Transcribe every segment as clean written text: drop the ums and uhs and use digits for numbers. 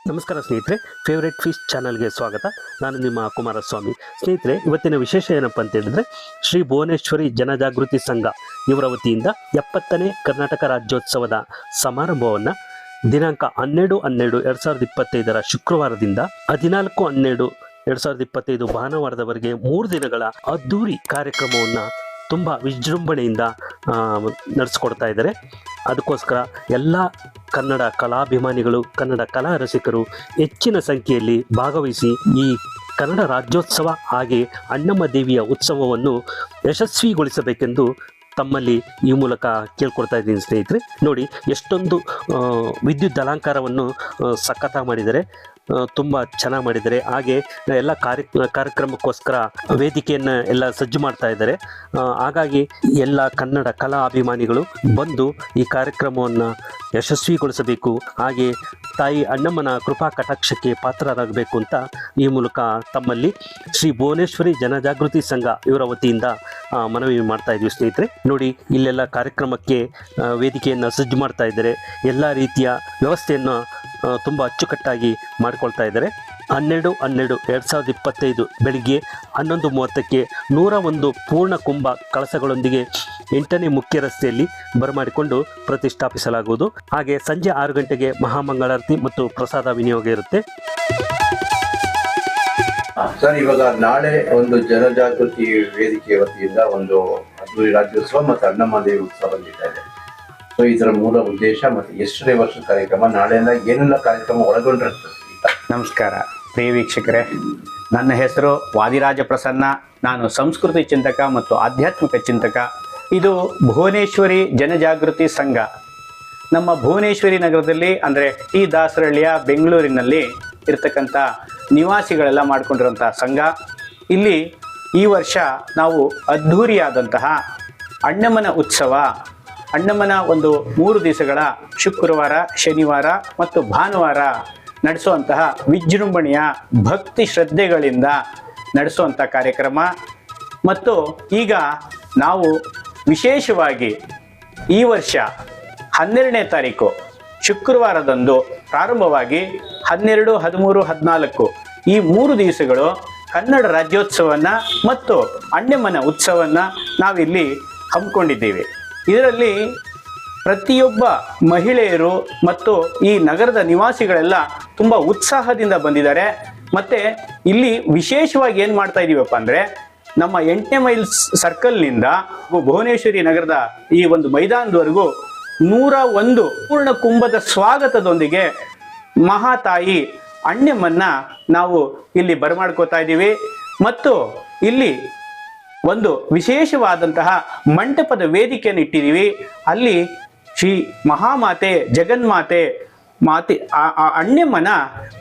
ನಮಸ್ಕಾರ ಸ್ನೇಹಿತರೆ, favourite fish ಚಾನಲ್ಗೆ ಸ್ವಾಗತ. ನಾನು ನಿಮ್ಮ ಕುಮಾರಸ್ವಾಮಿ. ಸ್ನೇಹಿತರೆ, ಇವತ್ತಿನ ವಿಶೇಷ ಏನಪ್ಪ ಅಂತ ಹೇಳಿದ್ರೆ, ಶ್ರೀ ಭುವನೇಶ್ವರಿ ಜನಜಾಗೃತಿ ಸಂಘ ಇವರ ವತಿಯಿಂದ 70ನೇ ಕರ್ನಾಟಕ ರಾಜ್ಯೋತ್ಸವದ ಸಮಾರಂಭವನ್ನು ದಿನಾಂಕ 12/12/2025 ಶುಕ್ರವಾರದಿಂದ 14/12/2025 ಭಾನುವಾರದವರೆಗೆ 3 ದಿನಗಳ ಅದ್ದೂರಿ ಕಾರ್ಯಕ್ರಮವನ್ನು ತುಂಬ ವಿಜೃಂಭಣೆಯಿಂದ ನಡೆಸ್ಕೊಡ್ತಾ ಇದ್ದಾರೆ. ಅದಕ್ಕೋಸ್ಕರ ಎಲ್ಲ ಕನ್ನಡ ಕಲಾಭಿಮಾನಿಗಳು, ಕನ್ನಡ ಕಲಾ ರಸಿಕರು ಹೆಚ್ಚಿನ ಸಂಖ್ಯೆಯಲ್ಲಿ ಭಾಗವಹಿಸಿ ಈ ಕನ್ನಡ ರಾಜ್ಯೋತ್ಸವ ಹಾಗೆ ಅಣ್ಣಮ್ಮ ದೇವಿಯ ಉತ್ಸವವನ್ನು ಯಶಸ್ವಿಗೊಳಿಸಬೇಕೆಂದು ತಮ್ಮಲ್ಲಿ ಈ ಮೂಲಕ ಕೇಳ್ಕೊಡ್ತಾ ಇದ್ದೀನಿ. ಸ್ನೇಹಿತರೆ ನೋಡಿ, ಎಷ್ಟೊಂದು ವಿದ್ಯುತ್ ಅಲಂಕಾರವನ್ನು ಸಖತ್ತಾಗಿ ಮಾಡಿದ್ದಾರೆ, ತುಂಬ ಚೆನ್ನಾಗಿ ಮಾಡಿದ್ದಾರೆ. ಹಾಗೆ ಎಲ್ಲ ಕಾರ್ಯಕ್ರಮಕ್ಕೋಸ್ಕರ ವೇದಿಕೆಯನ್ನು ಎಲ್ಲ ಸಜ್ಜು ಮಾಡ್ತಾ ಇದ್ದಾರೆ. ಹಾಗಾಗಿ ಎಲ್ಲ ಕನ್ನಡ ಕಲಾ ಅಭಿಮಾನಿಗಳು ಬಂದು ಈ ಕಾರ್ಯಕ್ರಮವನ್ನು ಯಶಸ್ವಿಗೊಳಿಸಬೇಕು, ಹಾಗೆ ತಾಯಿ ಅಣ್ಣಮ್ಮನ ಕೃಪಾ ಕಟಾಕ್ಷಕ್ಕೆ ಪಾತ್ರರಾಗಬೇಕು ಅಂತ ಈ ಮೂಲಕ ತಮ್ಮಲ್ಲಿ ಶ್ರೀ ಭುವನೇಶ್ವರಿ ಜನಜಾಗೃತಿ ಸಂಘ ಇವರ ವತಿಯಿಂದ ಮನವಿ ಮಾಡ್ತಾ ಇದ್ದೀವಿ. ಸ್ನೇಹಿತರೆ ನೋಡಿ, ಇಲ್ಲೆಲ್ಲ ಕಾರ್ಯಕ್ರಮಕ್ಕೆ ವೇದಿಕೆಯನ್ನು ಸಜ್ಜು ಮಾಡ್ತಾ ಇದ್ದಾರೆ. ಎಲ್ಲ ರೀತಿಯ ವ್ಯವಸ್ಥೆಯನ್ನು ತುಂಬ ಅಚ್ಚುಕಟ್ಟಾಗಿ ಮಾಡಿಕೊಳ್ತಾ ಇದ್ದಾರೆ. 12/12/2025 ಬೆಳಿಗ್ಗೆ 11:30ಕ್ಕೆ 101 ಪೂರ್ಣ ಕುಂಭ ಕಳಸಗಳೊಂದಿಗೆ 8ನೇ ಮುಖ್ಯ ರಸ್ತೆಯಲ್ಲಿ ಬರಮಾಡಿಕೊಂಡು ಪ್ರತಿಷ್ಠಾಪಿಸಲಾಗುವುದು. ಹಾಗೆ ಸಂಜೆ 6 ಗಂಟೆಗೆ ಮಹಾಮಂಗಳಾರತಿ ಮತ್ತು ಪ್ರಸಾದ ವಿನಿಯೋಗ ಇರುತ್ತೆ. ಸರ್, ಇವಾಗ ನಾಳೆ ಒಂದು ಜನಜಾಗೃತಿ ವೇದಿಕೆ ವತಿಯಿಂದ ಒಂದು ಅದ್ದೂರಿ ರಾಜ್ಯೋತ್ಸವ ಮತ್ತು ಅಣ್ಣಮ್ಮ ದೇವಿ ಉತ್ಸವ ನಡೀತಾ ಇದೆ. ಸೊ ಇದರ ಮೂಲ ಉದ್ದೇಶ ಮತ್ತು ಎಷ್ಟನೇ ವರ್ಷ ಕಾರ್ಯಕ್ರಮ, ನಾಳೆಯಿಂದ ಏನೆಲ್ಲ ಕಾರ್ಯಕ್ರಮ ಒಳಗೊಂಡಿರ್ತದೆ? ನಮಸ್ಕಾರ ಪ್ರಿಯ ವೀಕ್ಷಕರೇ, ನನ್ನ ಹೆಸರು ವಾದಿರಾಜ ಪ್ರಸನ್ನ. ನಾನು ಸಂಸ್ಕೃತಿ ಚಿಂತಕ ಮತ್ತು ಆಧ್ಯಾತ್ಮಿಕ ಚಿಂತಕ. ಇದು ಭುವನೇಶ್ವರಿ ಜನಜಾಗೃತಿ ಸಂಘ ನಮ್ಮ ಭುವನೇಶ್ವರಿ ನಗರದಲ್ಲಿ, ಅಂದರೆ ಟಿ ದಾಸರಹಳ್ಳಿಯ ಬೆಂಗಳೂರಿನಲ್ಲಿ ಇರತಕ್ಕಂಥ ನಿವಾಸಿಗಳೆಲ್ಲ ಮಾಡಿಕೊಂಡಿರುವಂಥ ಸಂಘ. ಇಲ್ಲಿ ಈ ವರ್ಷ ನಾವು ಅದ್ಧೂರಿಯಾದಂತಹ ಅಣ್ಣಮ್ಮನ ಉತ್ಸವ, ಅಣ್ಣಮ್ಮನ ಒಂದು 3 ದಿವಸಗಳ ಶುಕ್ರವಾರ, ಶನಿವಾರ ಮತ್ತು ಭಾನುವಾರ ನಡೆಸುವಂತಹ ವಿಜೃಂಭಣೆಯ ಭಕ್ತಿ ಶ್ರದ್ಧೆಗಳಿಂದ ನಡೆಸುವಂಥ ಕಾರ್ಯಕ್ರಮ. ಮತ್ತು ಈಗ ನಾವು ವಿಶೇಷವಾಗಿ ಈ ವರ್ಷ 12ನೇ ತಾರೀಕು ಶುಕ್ರವಾರದಂದು ಪ್ರಾರಂಭವಾಗಿ 12, 13, 14 ಈ 3 ದಿವಸಗಳು ಕನ್ನಡ ರಾಜ್ಯೋತ್ಸವವನ್ನು ಮತ್ತು ಅಣ್ಣಮ್ಮನ ಉತ್ಸವವನ್ನು ನಾವಿಲ್ಲಿ ಹಮ್ಮಿಕೊಂಡಿದ್ದೇವೆ. ಇದರಲ್ಲಿ ಪ್ರತಿಯೊಬ್ಬ ಮಹಿಳೆಯರು ಮತ್ತು ಈ ನಗರದ ನಿವಾಸಿಗಳೆಲ್ಲ ತುಂಬ ಉತ್ಸಾಹದಿಂದ ಬಂದಿದ್ದಾರೆ. ಮತ್ತು ಇಲ್ಲಿ ವಿಶೇಷವಾಗಿ ಏನು ಮಾಡ್ತಾ ಇದ್ದೀವಪ್ಪ ಅಂದರೆ, ನಮ್ಮ 8ನೇ ಮೈಲ್ ಸರ್ಕಲ್ನಿಂದ ಭುವನೇಶ್ವರಿ ನಗರದ ಈ ಒಂದು ಮೈದಾನದವರೆಗೂ 101 ಪೂರ್ಣ ಕುಂಭದ ಸ್ವಾಗತದೊಂದಿಗೆ ಮಹಾತಾಯಿ ಅಣ್ಣಮ್ಮನ್ನ ನಾವು ಇಲ್ಲಿ ಬರಮಾಡ್ಕೋತಾ ಇದ್ದೀವಿ. ಮತ್ತು ಇಲ್ಲಿ ಒಂದು ವಿಶೇಷವಾದಂತಹ ಮಂಟಪದ ವೇದಿಕೆಯನ್ನು ಇಟ್ಟಿದ್ದೀವಿ. ಅಲ್ಲಿ ಶ್ರೀ ಮಹಾಮಾತೆ ಜಗನ್ಮಾತೆ ಮಾತೆ ಅಣ್ಣಮ್ಮನ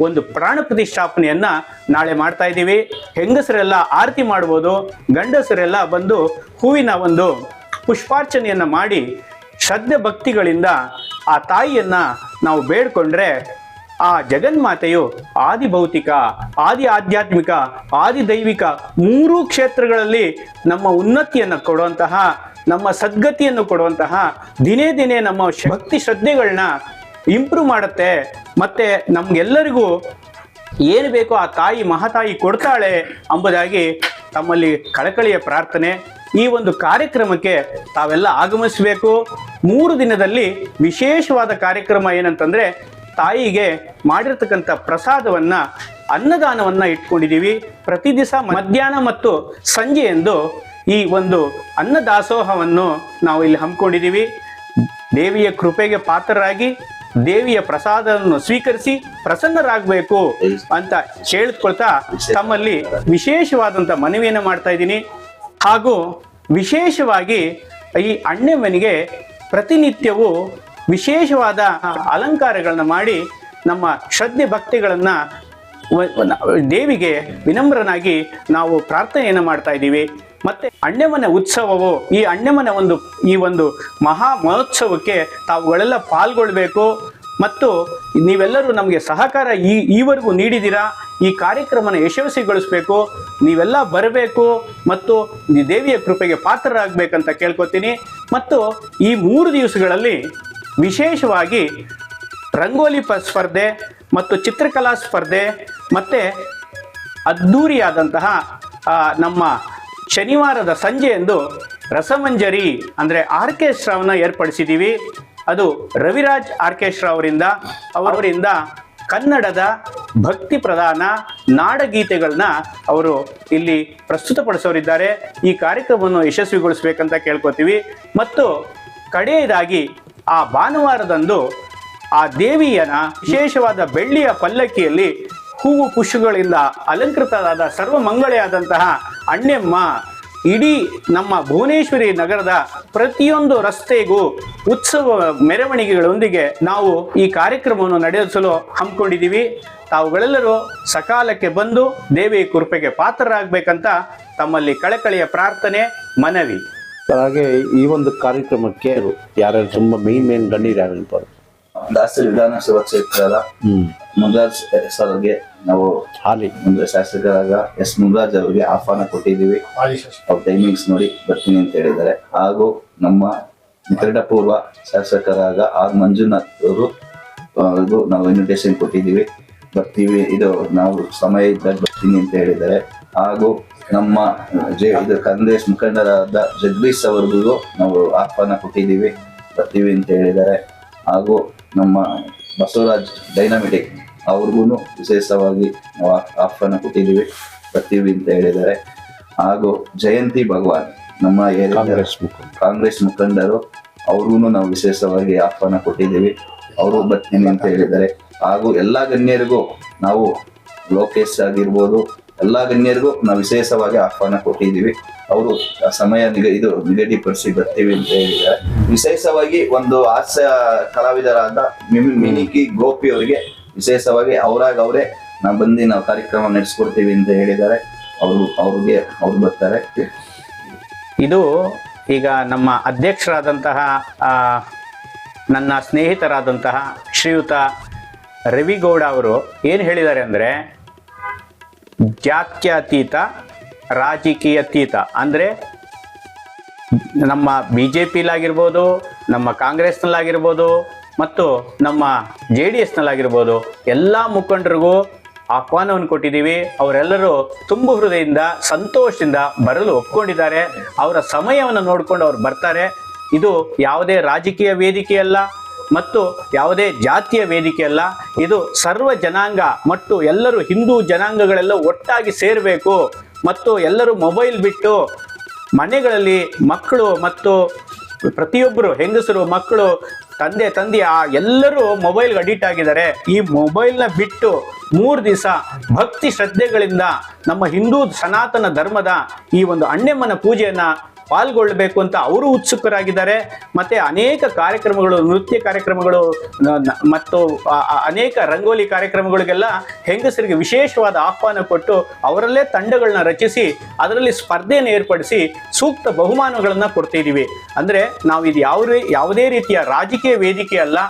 ಒಂದು ಪ್ರಾಣ ಪ್ರತಿಷ್ಠಾಪನೆಯನ್ನ ನಾಳೆ ಮಾಡ್ತಾ ಇದ್ದೀವಿ. ಹೆಂಗಸರೆಲ್ಲ ಆರತಿ ಮಾಡ್ಬೋದು, ಗಂಡಸರೆಲ್ಲ ಬಂದು ಹೂವಿನ ಒಂದು ಪುಷ್ಪಾರ್ಚನೆಯನ್ನು ಮಾಡಿ ಶ್ರದ್ಧೆ ಭಕ್ತಿಗಳಿಂದ ಆ ತಾಯಿಯನ್ನ ನಾವು ಬೇಡ್ಕೊಂಡ್ರೆ ಆ ಜಗನ್ಮಾತೆಯು ಆದಿ ಭೌತಿಕ, ಆದಿ ಆಧ್ಯಾತ್ಮಿಕ, ಆದಿ ದೈವಿಕ 3 ಕ್ಷೇತ್ರಗಳಲ್ಲಿ ನಮ್ಮ ಉನ್ನತಿಯನ್ನು ಕೊಡುವಂತಹ, ನಮ್ಮ ಸದ್ಗತಿಯನ್ನು ಕೊಡುವಂತಹ, ದಿನೇ ದಿನೇ ನಮ್ಮ ಭಕ್ತಿ ಶ್ರದ್ಧೆಗಳನ್ನ ಇಂಪ್ರೂವ್ ಮಾಡುತ್ತೆ. ಮತ್ತು ನಮಗೆಲ್ಲರಿಗೂ ಏನು ಬೇಕೋ ಆ ತಾಯಿ ಮಹಾತಾಯಿ ಕೊಡ್ತಾಳೆ ಎಂಬುದಾಗಿ ತಮ್ಮಲ್ಲಿ ಕಳಕಳಿಯ ಪ್ರಾರ್ಥನೆ. ಈ ಒಂದು ಕಾರ್ಯಕ್ರಮಕ್ಕೆ ತಾವೆಲ್ಲ ಆಗಮಿಸಬೇಕು. 3 ದಿನದಲ್ಲಿ ವಿಶೇಷವಾದ ಕಾರ್ಯಕ್ರಮ ಏನಂತಂದರೆ, ತಾಯಿಗೆ ಮಾಡಿರ್ತಕ್ಕಂಥ ಪ್ರಸಾದವನ್ನು, ಅನ್ನದಾನವನ್ನು ಇಟ್ಕೊಂಡಿದ್ದೀವಿ. ಪ್ರತಿ ದಿವಸ ಮಧ್ಯಾಹ್ನ ಮತ್ತು ಸಂಜೆಯಂದು ಈ ಒಂದು ಅನ್ನದಾಸೋಹವನ್ನು ನಾವು ಇಲ್ಲಿ ಹಮ್ಮಿಕೊಂಡಿದ್ದೀವಿ. ದೇವಿಯ ಕೃಪೆಗೆ ಪಾತ್ರರಾಗಿ ದೇವಿಯ ಪ್ರಸಾದವನ್ನು ಸ್ವೀಕರಿಸಿ ಪ್ರಸನ್ನರಾಗಬೇಕು ಅಂತ ಕೇಳಿಕೊಳ್ತಾ ತಮ್ಮಲ್ಲಿ ವಿಶೇಷವಾದಂಥ ಮನವಿಯನ್ನು ಮಾಡ್ತಾ ಇದ್ದೀನಿ. ಹಾಗೂ ವಿಶೇಷವಾಗಿ ಈ ಅಣ್ಣಮ್ಮನಿಗೆ ಪ್ರತಿನಿತ್ಯವೂ ವಿಶೇಷವಾದ ಅಲಂಕಾರಗಳನ್ನ ಮಾಡಿ ನಮ್ಮ ಶ್ರದ್ಧೆ ಭಕ್ತಿಗಳನ್ನು ದೇವಿಗೆ ವಿನಮ್ರನಾಗಿ ನಾವು ಪ್ರಾರ್ಥನೆಯನ್ನು ಮಾಡ್ತಾ ಇದ್ದೀವಿ. ಮತ್ತು ಅಣ್ಣಮ್ಮನ ಉತ್ಸವವು, ಈ ಅಣ್ಣಮ್ಮನ ಈ ಒಂದು ಮಹಾ ಮಹೋತ್ಸವಕ್ಕೆ ತಾವುಗಳೆಲ್ಲ ಪಾಲ್ಗೊಳ್ಬೇಕು. ಮತ್ತು ನೀವೆಲ್ಲರೂ ನಮಗೆ ಸಹಕಾರ ಈವರೆಗೂ ನೀಡಿದ್ದೀರಾ. ಈ ಕಾರ್ಯಕ್ರಮನ ಯಶಸ್ವಿಗೊಳಿಸಬೇಕು, ನೀವೆಲ್ಲ ಬರಬೇಕು ಮತ್ತು ದೇವಿಯ ಕೃಪೆಗೆ ಪಾತ್ರರಾಗಬೇಕಂತ ಕೇಳ್ಕೊತೀನಿ. ಮತ್ತು ಈ 3 ದಿವಸಗಳಲ್ಲಿ ವಿಶೇಷವಾಗಿ ರಂಗೋಲಿ ಸ್ಪರ್ಧೆ ಮತ್ತು ಚಿತ್ರಕಲಾ ಸ್ಪರ್ಧೆ ಮತ್ತು ಅದ್ಧೂರಿಯಾದಂತಹ ನಮ್ಮ ಶನಿವಾರದ ಸಂಜೆಯಂದು ರಸಮಂಜರಿ ಅಂದರೆ ಆರ್ಕೆಸ್ಟ್ರಾವನ್ನು ಏರ್ಪಡಿಸಿದ್ದೀವಿ. ಅದು ರವಿರಾಜ್ ಆರ್ಕೆಸ್ಟ್ರಾ ಅವರಿಂದ ಕನ್ನಡದ ಭಕ್ತಿ ಪ್ರಧಾನ ನಾಡಗೀತೆಗಳನ್ನ ಅವರು ಇಲ್ಲಿ ಪ್ರಸ್ತುತಪಡಿಸೋರಿದ್ದಾರೆ. ಈ ಕಾರ್ಯಕ್ರಮವನ್ನು ಯಶಸ್ವಿಗೊಳಿಸಬೇಕಂತ ಕೇಳ್ಕೊತೀವಿ. ಮತ್ತು ಕಡೆಯದಾಗಿ ಆ ಭಾನುವಾರದಂದು ಆ ದೇವಿಯನ ವಿಶೇಷವಾದ ಬೆಳ್ಳಿಯ ಪಲ್ಲಕ್ಕಿಯಲ್ಲಿ ಹೂವು ಪುಷ್ಪಗಳಿಂದ ಅಲಂಕೃತರಾದ ಸರ್ವಮಂಗಳೆಯಾದಂತಹ ಅಣ್ಣೆಮ್ಮ ಇಡೀ ನಮ್ಮ ಭುವನೇಶ್ವರಿ ನಗರದ ಪ್ರತಿಯೊಂದು ರಸ್ತೆಗೂ ಉತ್ಸವ ಮೆರವಣಿಗೆಗಳೊಂದಿಗೆ ನಾವು ಈ ಕಾರ್ಯಕ್ರಮವನ್ನು ನಡೆಸಲು ಹಮ್ಮಿಕೊಂಡಿದ್ದೀವಿ. ತಾವುಗಳೆಲ್ಲರೂ ಸಕಾಲಕ್ಕೆ ಬಂದು ದೇವಿ ಕೃಪೆಗೆ ಪಾತ್ರರಾಗಬೇಕಂತ ತಮ್ಮಲ್ಲಿ ಕಳಕಳಿಯ ಪ್ರಾರ್ಥನೆ, ಮನವಿ. ಹಾಗೆ ಈ ಒಂದು ಕಾರ್ಯಕ್ರಮಕ್ಕೆ ಯಾರ್ಯಾರು ತುಂಬಾ ಮೇನ್ ಗಣ್ಯರು ಯಾರು? ದಾಸರಿ ವಿಧಾನಸಭಾ ಕ್ಷೇತ್ರದ ಮುನ್ರಾಜ್ ಸರ್ಗೆ ನಾವು ಹಾಲಿ ಮುಂದೆ ಶಾಸಕರಾದ ಎಸ್ ಮುನ್ರಾಜ್ ಅವರಿಗೆ ಆಹ್ವಾನ ಕೊಟ್ಟಿದ್ದೀವಿ. ಅವ್ರ ಟೈಮಿಂಗ್ಸ್ ನೋಡಿ ಬರ್ತೀನಿ ಅಂತ ಹೇಳಿದ್ದಾರೆ. ಹಾಗೂ ನಮ್ಮ ನಿಕಟಪೂರ್ವ ಶಾಸಕರಾದ ಆರ್ ಮಂಜುನಾಥ್ ಅವರು ನಾವು ಇನ್ವಿಟೇಷನ್ ಕೊಟ್ಟಿದ್ದೀವಿ, ಬರ್ತೀವಿ, ಇದು ನಾವು ಸಮಯ ಇದ್ದಾಗ ಬರ್ತೀನಿ ಅಂತ ಹೇಳಿದ್ದಾರೆ. ಹಾಗೂ ನಮ್ಮ ಇದು ಕಾಂಗ್ರೆಸ್ ಮುಖಂಡರಾದ ಜಗದೀಶ್ ಅವರಿಗೂ ನಾವು ಆಹ್ವಾನ ಕೊಟ್ಟಿದ್ದೀವಿ, ಬರ್ತೀವಿ ಅಂತ ಹೇಳಿದ್ದಾರೆ. ಹಾಗೂ ನಮ್ಮ ಬಸವರಾಜ್ ಡೈನಾಮಿಟಿಕ್ ಅವ್ರಿಗೂ ವಿಶೇಷವಾಗಿ ನಾವು ಆಹ್ವಾನ ಕೊಟ್ಟಿದ್ದೀವಿ, ಬರ್ತೀವಿ ಅಂತ ಹೇಳಿದ್ದಾರೆ. ಹಾಗೂ ಜಯಂತಿ ಭಗವಾನ್ ನಮ್ಮ ಕಾಂಗ್ರೆಸ್ ಮುಖಂಡರು ಅವ್ರಿಗೂ ನಾವು ವಿಶೇಷವಾಗಿ ಆಹ್ವಾನ ಕೊಟ್ಟಿದ್ದೀವಿ, ಅವರು ಬರ್ತೀನಿ ಅಂತ ಹೇಳಿದ್ದಾರೆ. ಹಾಗೂ ಎಲ್ಲ ಗಣ್ಯರಿಗೂ ನಾವು ಲೋಕೇಶ್ ಆಗಿರ್ಬೋದು, ಎಲ್ಲ ಗಣ್ಯರಿಗೂ ನಾವು ವಿಶೇಷವಾಗಿ ಆಹ್ವಾನ ಕೊಟ್ಟಿದ್ದೀವಿ. ಅವರು ಸಮಯ ನಿಗದಿಪಡಿಸಿ ಬರ್ತೀವಿ ಅಂತ ಹೇಳಿದ್ದಾರೆ. ವಿಶೇಷವಾಗಿ ಒಂದು ಹಾಸ್ಯ ಕಲಾವಿದರಾದ ಮಿನಿಕಿ ಗೋಪಿ ಅವರಿಗೆ ವಿಶೇಷವಾಗಿ ಅವರೇ ನಾವು ಬಂದು ನಾವು ಕಾರ್ಯಕ್ರಮ ನಡೆಸ್ಕೊಡ್ತೀವಿ ಅಂತ ಹೇಳಿದ್ದಾರೆ. ಅವ್ರು ಬರ್ತಾರೆ. ಇದು ಈಗ ನಮ್ಮ ಅಧ್ಯಕ್ಷರಾದಂತಹ ನನ್ನ ಸ್ನೇಹಿತರಾದಂತಹ ಶ್ರೀಯುತ ರವಿಗೌಡ ಅವರು ಏನು ಹೇಳಿದ್ದಾರೆ ಅಂದರೆ, ಜಾತ್ಯತೀತ ರಾಜಕೀಯತೀತ ಅಂದರೆ ನಮ್ಮ BJPಲಾಗಿರ್ಬೋದು, ನಮ್ಮ ಕಾಂಗ್ರೆಸ್ನಲ್ಲಾಗಿರ್ಬೋದು ಮತ್ತು ನಮ್ಮ JDSನಲ್ಲಾಗಿರ್ಬೋದು ಎಲ್ಲ ಮುಖಂಡರಿಗೂ ಆಹ್ವಾನವನ್ನು ಕೊಟ್ಟಿದ್ದೀವಿ. ಅವರೆಲ್ಲರೂ ತುಂಬ ಹೃದಯದಿಂದ ಸಂತೋಷದಿಂದ ಬರಲು ಒಪ್ಕೊಂಡಿದ್ದಾರೆ. ಅವರ ಸಮಯವನ್ನು ನೋಡಿಕೊಂಡು ಅವ್ರು ಬರ್ತಾರೆ. ಇದು ಯಾವುದೇ ರಾಜಕೀಯ ವೇದಿಕೆಯಲ್ಲ ಮತ್ತು ಯಾವುದೇ ಜಾತಿಯ ವೇದಿಕೆ ಅಲ್ಲ. ಇದು ಸರ್ವ ಜನಾಂಗ ಮತ್ತು ಎಲ್ಲರೂ ಹಿಂದೂ ಜನಾಂಗಗಳೆಲ್ಲ ಒಟ್ಟಾಗಿ ಸೇರಬೇಕು ಮತ್ತು ಎಲ್ಲರೂ ಮೊಬೈಲ್ ಬಿಟ್ಟು ಮನೆಗಳಲ್ಲಿ ಮಕ್ಕಳು ಮತ್ತು ಪ್ರತಿಯೊಬ್ಬರು ಹೆಂಗಸರು ಮಕ್ಕಳು ತಂದೆ ಎಲ್ಲರೂ ಮೊಬೈಲ್ಗೆ ಅಡಿಕ್ಟ್ ಆಗಿದ್ದಾರೆ. ಈ ಮೊಬೈಲ್ನ ಬಿಟ್ಟು 3 ದಿವಸ ಭಕ್ತಿ ಶ್ರದ್ಧೆಗಳಿಂದ ನಮ್ಮ ಹಿಂದೂ ಸನಾತನ ಧರ್ಮದ ಈ ಒಂದು ಅಣ್ಣೆಮ್ಮನ ಪೂಜೆಯನ್ನು ಪಾಲ್ಗೊಳ್ಳಬೇಕು ಅಂತ ಅವರು ಉತ್ಸುಕರಾಗಿದ್ದಾರೆ. ಮತ್ತು ಅನೇಕ ಕಾರ್ಯಕ್ರಮಗಳು, ನೃತ್ಯ ಕಾರ್ಯಕ್ರಮಗಳು ಮತ್ತು ಅನೇಕ ರಂಗೋಲಿ ಕಾರ್ಯಕ್ರಮಗಳಿಗೆಲ್ಲ ಹೆಂಗಸರಿಗೆ ವಿಶೇಷವಾದ ಆಹ್ವಾನ ಕೊಟ್ಟು ಅವರಲ್ಲೇ ತಂಡಗಳನ್ನ ರಚಿಸಿ ಅದರಲ್ಲಿ ಸ್ಪರ್ಧೆಯನ್ನು ಏರ್ಪಡಿಸಿ ಸೂಕ್ತ ಬಹುಮಾನಗಳನ್ನು ಕೊಡ್ತಿದ್ದೀವಿ. ಅಂದರೆ ನಾವು ಇದು ಯಾವುದೇ ರೀತಿಯ ರಾಜಕೀಯ ವೇದಿಕೆ ಅಲ್ಲ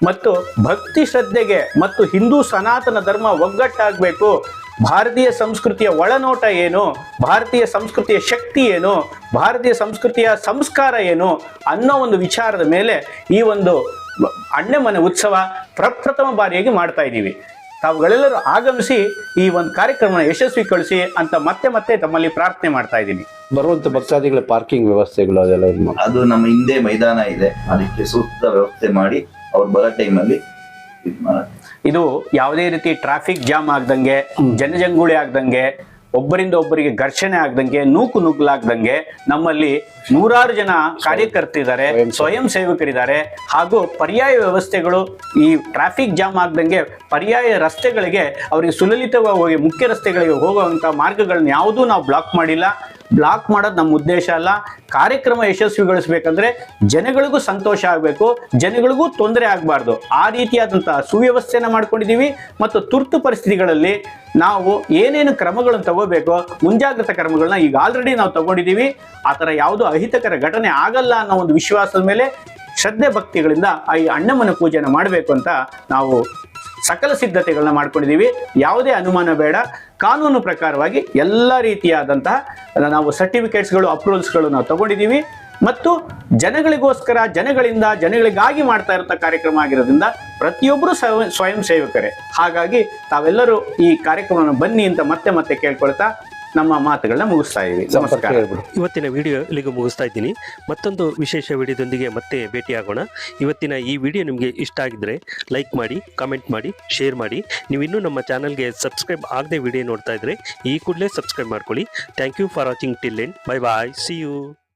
ಮತ್ತು ಭಕ್ತಿ ಶ್ರದ್ಧೆಗೆ ಮತ್ತು ಹಿಂದೂ ಸನಾತನ ಧರ್ಮ ಒಗ್ಗಟ್ಟಾಗಬೇಕು, ಭಾರತೀಯ ಸಂಸ್ಕೃತಿಯ ಒಳನೋಟ ಏನು, ಭಾರತೀಯ ಸಂಸ್ಕೃತಿಯ ಶಕ್ತಿ ಏನು, ಭಾರತೀಯ ಸಂಸ್ಕೃತಿಯ ಸಂಸ್ಕಾರ ಏನು ಅನ್ನೋ ಒಂದು ವಿಚಾರದ ಮೇಲೆ ಈ ಒಂದು ಅಣ್ಣೆಮ್ಮನ ಉತ್ಸವ ಪ್ರಪ್ರಥಮ ಬಾರಿಯಾಗಿ ಮಾಡ್ತಾ ಇದ್ದೀವಿ. ತಾವುಗಳೆಲ್ಲರೂ ಆಗಮಿಸಿ ಈ ಒಂದು ಕಾರ್ಯಕ್ರಮನ ಯಶಸ್ವಿಗೊಳಿಸಿ ಅಂತ ಮತ್ತೆ ತಮ್ಮಲ್ಲಿ ಪ್ರಾರ್ಥನೆ ಮಾಡ್ತಾ ಇದ್ದೀನಿ. ಬರುವಂತ ಭಕ್ತಾದಿಗಳ ಪಾರ್ಕಿಂಗ್ ವ್ಯವಸ್ಥೆಗಳು ಅದೆಲ್ಲ ಅದು ನಮ್ಮ ಹಿಂದೆ ಮೈದಾನ ಇದೆ, ಅದಕ್ಕೆ ಸೂಕ್ತ ವ್ಯವಸ್ಥೆ ಮಾಡಿ ಅವ್ರು ಬರೋ ಟೈಮಲ್ಲಿ ಇದು ಯಾವುದೇ ರೀತಿ ಟ್ರಾಫಿಕ್ ಜಾಮ್ ಆಗ್ದಂಗೆ, ಜನಜಂಗುಳಿ ಆಗ್ದಂಗೆ, ಒಬ್ಬರಿಂದ ಒಬ್ಬರಿಗೆ ಘರ್ಷಣೆ ಆಗ್ದಂಗೆ, ನುಗ್ಗಲಾಗ್ದಂಗೆ ನಮ್ಮಲ್ಲಿ 100 ಜನ ಕಾರ್ಯಕರ್ತರಿದ್ದಾರೆ, ಸ್ವಯಂ ಸೇವಕರಿದ್ದಾರೆ. ಹಾಗೂ ಪರ್ಯಾಯ ವ್ಯವಸ್ಥೆಗಳು ಈ ಟ್ರಾಫಿಕ್ ಜಾಮ್ ಆಗ್ದಂಗೆ ಪರ್ಯಾಯ ರಸ್ತೆಗಳಿಗೆ ಅವರಿಗೆ ಸುಲಲಿತವಾಗಿ ಹೋಗಿ ಮುಖ್ಯ ರಸ್ತೆಗಳಿಗೆ ಹೋಗುವಂಥ ಮಾರ್ಗಗಳನ್ನ ಯಾವುದೂ ನಾವು ಬ್ಲಾಕ್ ಮಾಡಿಲ್ಲ. ಬ್ಲಾಕ್ ಮಾಡೋದು ನಮ್ಮ ಉದ್ದೇಶ ಅಲ್ಲ. ಕಾರ್ಯಕ್ರಮ ಯಶಸ್ವಿಗೊಳಿಸಬೇಕಂದ್ರೆ ಜನಗಳಿಗೂ ಸಂತೋಷ ಆಗಬೇಕು, ಜನಗಳಿಗೂ ತೊಂದರೆ ಆಗಬಾರ್ದು. ಆ ರೀತಿಯಾದಂಥ ಸುವ್ಯವಸ್ಥೆನ ಮಾಡ್ಕೊಂಡಿದ್ದೀವಿ. ಮತ್ತು ತುರ್ತು ಪರಿಸ್ಥಿತಿಗಳಲ್ಲಿ ನಾವು ಏನೇನು ಕ್ರಮಗಳನ್ನು ತಗೋಬೇಕು, ಮುಂಜಾಗ್ರತಾ ಕ್ರಮಗಳನ್ನ ಈಗ ಆಲ್ರೆಡಿ ನಾವು ತಗೊಂಡಿದ್ದೀವಿ. ಆ ಥರ ಯಾವುದೋ ಅಹಿತಕರ ಘಟನೆ ಆಗಲ್ಲ ಅನ್ನೋ ಒಂದು ವಿಶ್ವಾಸದ ಮೇಲೆ ಶ್ರದ್ಧೆ ಭಕ್ತಿಗಳಿಂದ ಈ ಅಣ್ಣಮ್ಮನ ಪೂಜೆಯನ್ನು ಮಾಡಬೇಕು ಅಂತ ನಾವು ಸಕಲ ಸಿದ್ಧತೆಗಳನ್ನ ಮಾಡ್ಕೊಂಡಿದ್ದೀವಿ. ಯಾವುದೇ ಅನುಮಾನ ಬೇಡ. ಕಾನೂನು ಪ್ರಕಾರವಾಗಿ ಎಲ್ಲ ರೀತಿಯಾದಂತಹ ನಾವು ಸರ್ಟಿಫಿಕೇಟ್ಸ್ಗಳು, ಅಪ್ರೂವಲ್ಸ್ಗಳು ನಾವು ತಗೊಂಡಿದ್ದೀವಿ. ಮತ್ತು ಜನಗಳಿಗೋಸ್ಕರ, ಜನಗಳಿಂದ, ಜನಗಳಿಗಾಗಿ ಮಾಡ್ತಾ ಇರೋ ಕಾರ್ಯಕ್ರಮ ಆಗಿರೋದ್ರಿಂದ ಪ್ರತಿಯೊಬ್ಬರು ಸ್ವಯಂ ಸೇವಕರೇ. ಹಾಗಾಗಿ ತಾವೆಲ್ಲರೂ ಈ ಕಾರ್ಯಕ್ರಮವನ್ನು ಬನ್ನಿ ಅಂತ ಮತ್ತೆ ಮತ್ತೆ ಕೇಳ್ಕೊಳ್ತಾ ನಮ್ಮ ಮಾತುಗಳನ್ನ ಮುಗಿಸ್ತಾ ಇದ್ದೀವಿ. ನಮಸ್ಕಾರ. ಇವತ್ತಿನ ವಿಡಿಯೋ ಇಲ್ಲಿಗೆ ಮುಗಿಸ್ತಾ ಇದ್ದೀನಿ. ಮತ್ತೊಂದು ವಿಶೇಷ ವಿಡಿಯೋದೊಂದಿಗೆ ಮತ್ತೆ ಭೇಟಿಯಾಗೋಣ. ಇವತ್ತಿನ ಈ ವಿಡಿಯೋ ನಿಮಗೆ ಇಷ್ಟ ಆಗಿದ್ರೆ ಲೈಕ್ ಮಾಡಿ, ಕಮೆಂಟ್ ಮಾಡಿ, ಶೇರ್ ಮಾಡಿ. ನೀವು ಇನ್ನೂ ನಮ್ಮ ಚಾನಲ್ಗೆ ಸಬ್ಸ್ಕ್ರೈಬ್ ಆಗದೆ ವಿಡಿಯೋ ನೋಡ್ತಾ ಇದ್ರೆ ಈ ಕೂಡಲೇ ಸಬ್ಸ್ಕ್ರೈಬ್ ಮಾಡ್ಕೊಳ್ಳಿ. Thank you for watching till end. Bye bye, see you.